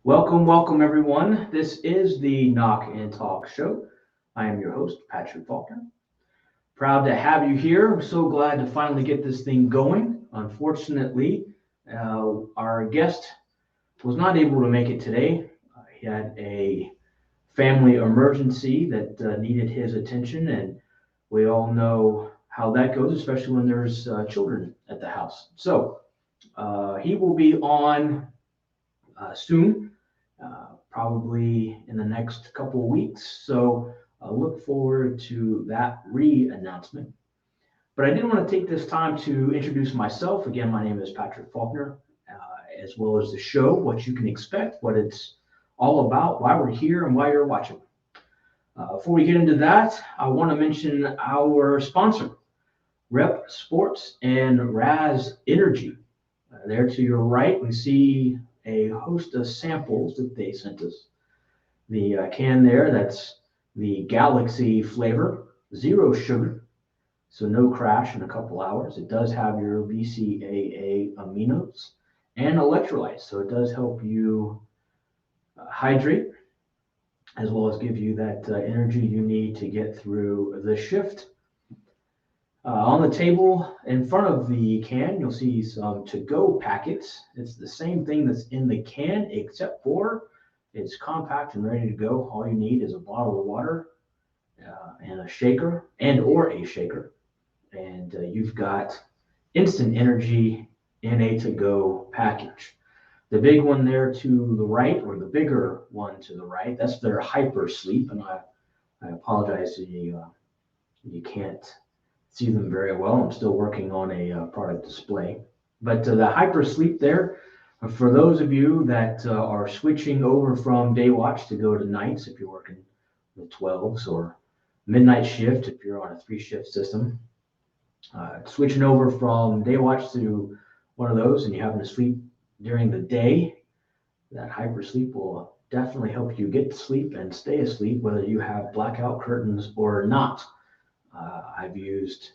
Welcome everyone. This is the Knock and Talk Show. I am your host, Patrick Faulkner. Proud to have you here. I'm so glad to finally get this thing going. Unfortunately, our guest was not able to make it today. He had a family emergency that needed his attention, and we all know how that goes, especially when there's children at the house. So he will be on soon, probably in the next couple of weeks. So look forward to that re-announcement. But I did want to take this time to introduce myself. Again, my name is Patrick Faulkner, as well as the show, what you can expect, what it's all about, why we're here, and why you're watching. Before we get into that, I want to mention our sponsor, Rep Sports and Raz Energy. There to your right, we see a host of samples that they sent us. The can there, that's the Galaxy flavor, zero sugar, so no crash in a couple hours. It does have your BCAA aminos and electrolytes, so it does help you hydrate as well as give you that energy you need to get through the shift. On the table in front of the can, you'll see some to-go packets. It's the same thing that's in the can, except for it's compact and ready to go. All you need is a bottle of water and a shaker or a shaker, and you've got instant energy in a to-go package. The big one there to the right, or the bigger one to the right, that's their Hyper Sleep, and I apologize to you can't see them very well. I'm still working on a product display. But the Hyper Sleep there, for those of you that are switching over from day watch to go to nights, if you're working the 12s, or midnight shift if you're on a 3-shift system, switching over from day watch to one of those and you're having to sleep during the day, that Hyper Sleep will definitely help you get to sleep and stay asleep, whether you have blackout curtains or not. I've used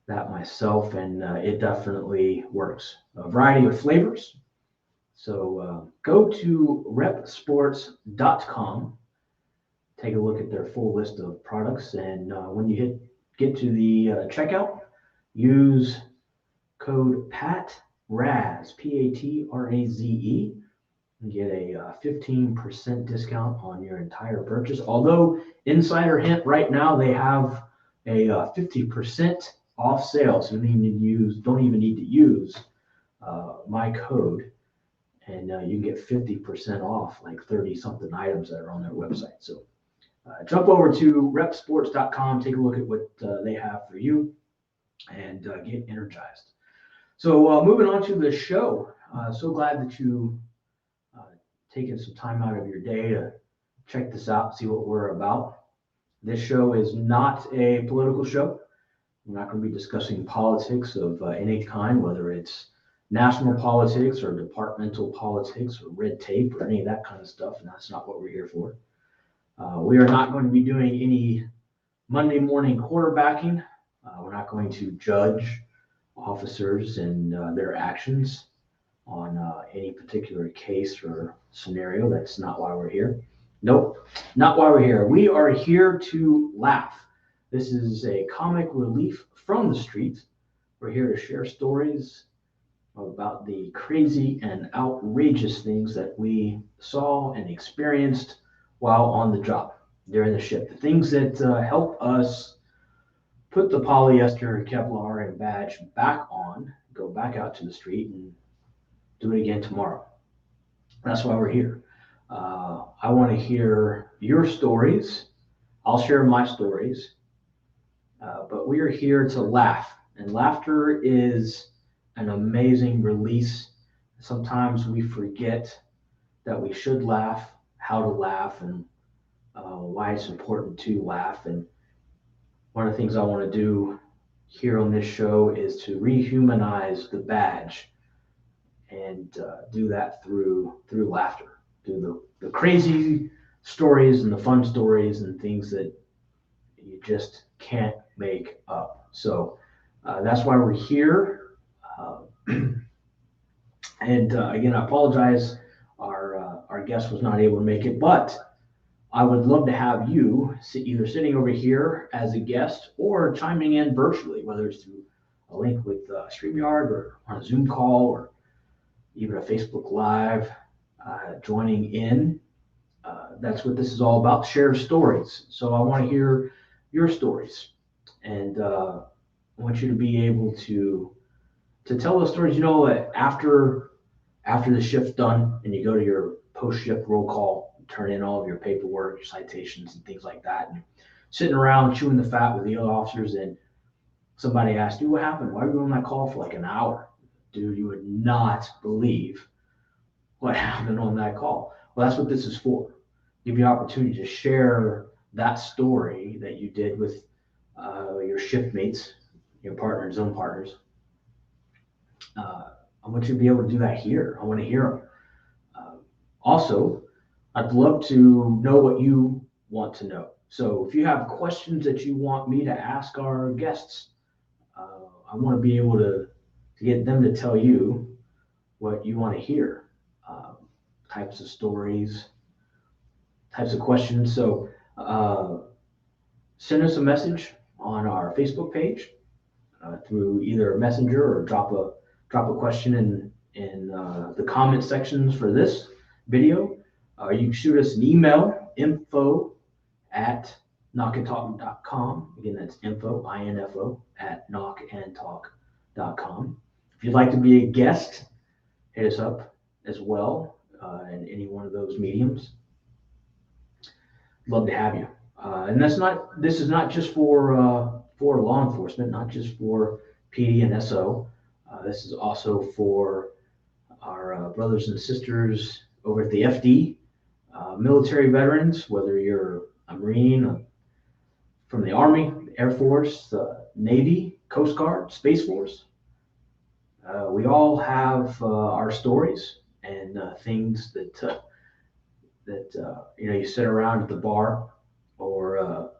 that myself, and it definitely works. A variety of flavors. So go to repsports.com, take a look at their full list of products, and when you get to the checkout, use code PATRAZE, PATRAZE, and get a 15% discount on your entire purchase. Although, insider hint, right now they have a 50% off sale, so you don't even need to use my code, and you can get 50% off like 30 something items that are on their website. So jump over to repsports.com, take a look at what they have for you, and get energized. So moving on to the show, so glad that you taken some time out of your day to check this out, see what we're about. This show is not a political show. We're not going to be discussing politics of any kind, whether it's national politics or departmental politics or red tape or any of that kind of stuff, and that's not what we're here for. We are not going to be doing any Monday morning quarterbacking. We're not going to judge officers and their actions on any particular case or scenario. That's not why we're here. Nope, not why we're here. We are here to laugh. This is a comic relief from the streets. We're here to share stories about the crazy and outrageous things that we saw and experienced while on the job during the shift. The things that help us put the polyester, Kevlar, and badge back on, go back out to the street, and do it again tomorrow. That's why we're here. I want to hear your stories. I'll share my stories. But we are here to laugh. And laughter is an amazing release. Sometimes we forget that we should laugh, how to laugh, and why it's important to laugh. And one of the things I want to do here on this show is to rehumanize the badge and do that through laughter, through the crazy stories and the fun stories and things that you just can't make up. So that's why we're here. And again, I apologize our guest was not able to make it, but I would love to have you either sitting over here as a guest or chiming in virtually, whether it's through a link with StreamYard or on a Zoom call or even a Facebook Live, joining in. That's what this is all about, share stories. So I want to hear your stories, and I want you to be able to tell those stories. After the shift's done and you go to your post-shift roll call, turn in all of your paperwork, your citations and things like that, and sitting around chewing the fat with the other officers, and somebody asked you, what happened? Why were you on that call for like an hour? Dude, you would not believe what happened on that call. Well, that's what this is for. Give you an opportunity to share that story that you did with your shift mates, your partner and zone partners. I want you to be able to do that here. I want to hear them. Also, I'd love to know what you want to know. So if you have questions that you want me to ask our guests, I want to be able to get them to tell you what you want to hear. Types of stories, types of questions. So send us a message on our Facebook page through either a messenger or drop a question in the comment sections for this video. You can shoot us an email, info@knockandtalk.com. Again, that's info, at knockandtalk.com. If you'd like to be a guest, hit us up as well in any one of those mediums. Love to have you. And this is not just for law enforcement, not just for PD and SO. This is also for our brothers and sisters over at the FD, military veterans, whether you're a Marine, from the Army, Air Force, Navy, Coast Guard, Space Force. We all have our stories and things that you sit around at the bar or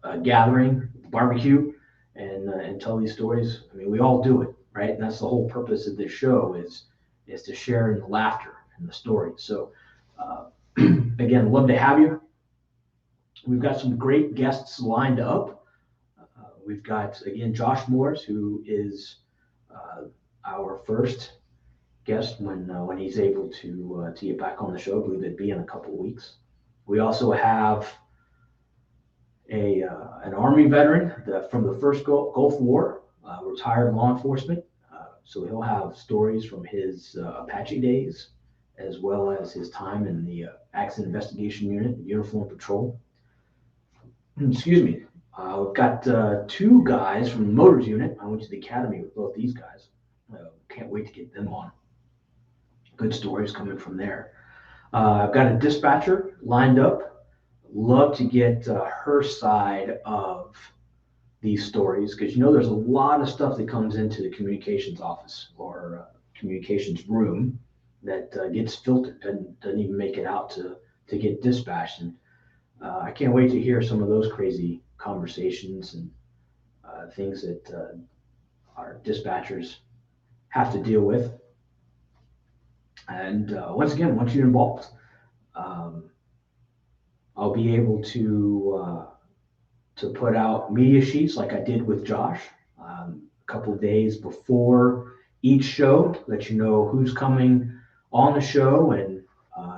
a gathering, barbecue, and tell these stories. I mean, we all do it, right? And that's the whole purpose of this show is to share in the laughter and the stories. So again, love to have you. We've got some great guests lined up. We've got, again, Josh Morris, who is our first guest when he's able to get back on the show. I believe it'd be in a couple of weeks. We also have an Army veteran from the first Gulf War, retired law enforcement. So he'll have stories from his Apache days, as well as his time in the Accident Investigation Unit, Uniform Patrol. Excuse me. We've got two guys from the Motors Unit. I went to the academy with both these guys. Can't wait to get them on. Good stories coming from there. I've got a dispatcher lined up. Love to get her side of these stories, because there's a lot of stuff that comes into the communications office or communications room that gets filtered and doesn't even make it out to get dispatched. And I can't wait to hear some of those crazy conversations and things that our dispatchers have to deal with. And once again, once you're involved, I'll be able to put out media sheets like I did with Josh a couple of days before each show, let you know who's coming on the show, and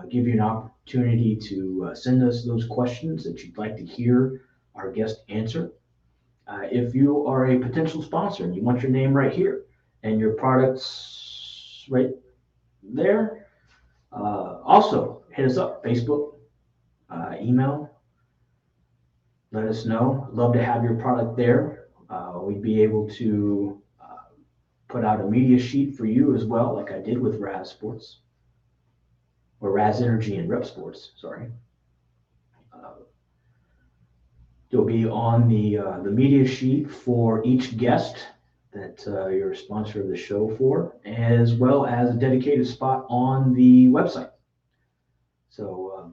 give you an opportunity to send us those questions that you'd like to hear our guest answer. If you are a potential sponsor and you want your name right here and your products right there, also hit us up, Facebook, email. Let us know. Love to have your product there. We'd be able to put out a media sheet for you as well, like I did with Raz Sports, or Raz Energy and Rep Sports, sorry. You'll be on the media sheet for each guest that you're a sponsor of the show for, as well as a dedicated spot on the website. So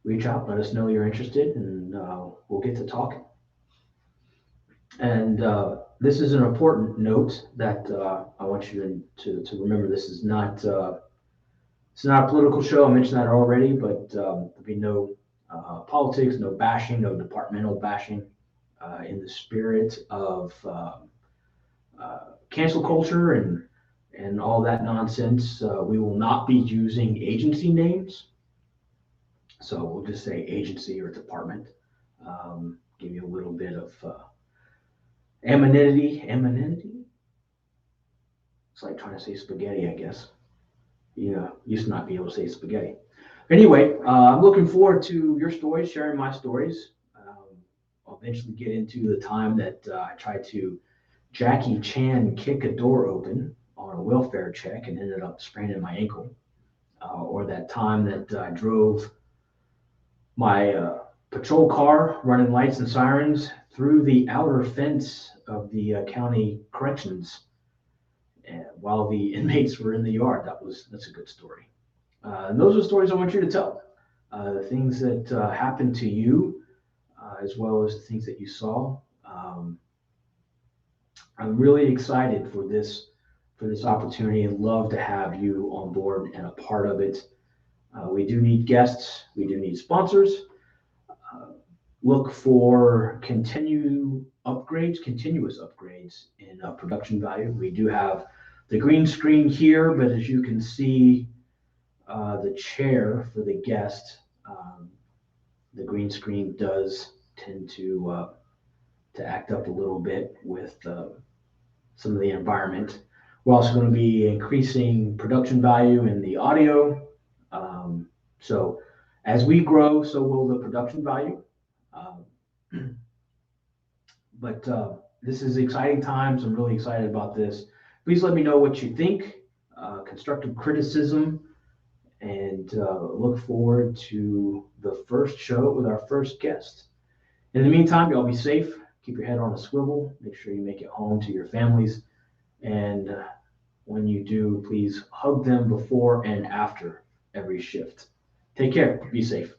reach out, let us know you're interested, and we'll get to talking. And this is an important note that I want you to remember. This is not It's not a political show. I mentioned that already, but there'll be no politics, no bashing, no departmental bashing. In the spirit of cancel culture and all that nonsense, we will not be using agency names. So we'll just say agency or department. Give you a little bit of anonymity. It's like trying to say spaghetti, I guess. Used to not be able to say spaghetti. Anyway, I'm looking forward to your stories, sharing my stories. I'll eventually get into the time that I tried to Jackie Chan kick a door open on a welfare check and ended up spraining my ankle. Or that time that I drove my patrol car running lights and sirens through the outer fence of the county corrections while the inmates were in the yard. That's a good story. And those are stories I want you to tell. The things that happened to you, as well as the things that you saw. I'm really excited for this opportunity and love to have you on board and a part of it. We do need guests. We do need sponsors. Look for continuous upgrades in production value. We do have the green screen here, but as you can see, the chair for the guest, the green screen does tend to act up a little bit with some of the environment. We're also going to be increasing production value in the audio. So as we grow, so will the production value. But this is exciting times. I'm really excited about this. Please let me know what you think, constructive criticism, and look forward to the first show with our first guest. In the meantime, y'all be safe. Keep your head on a swivel. Make sure you make it home to your families. And when you do, please hug them before and after every shift. Take care. Be safe.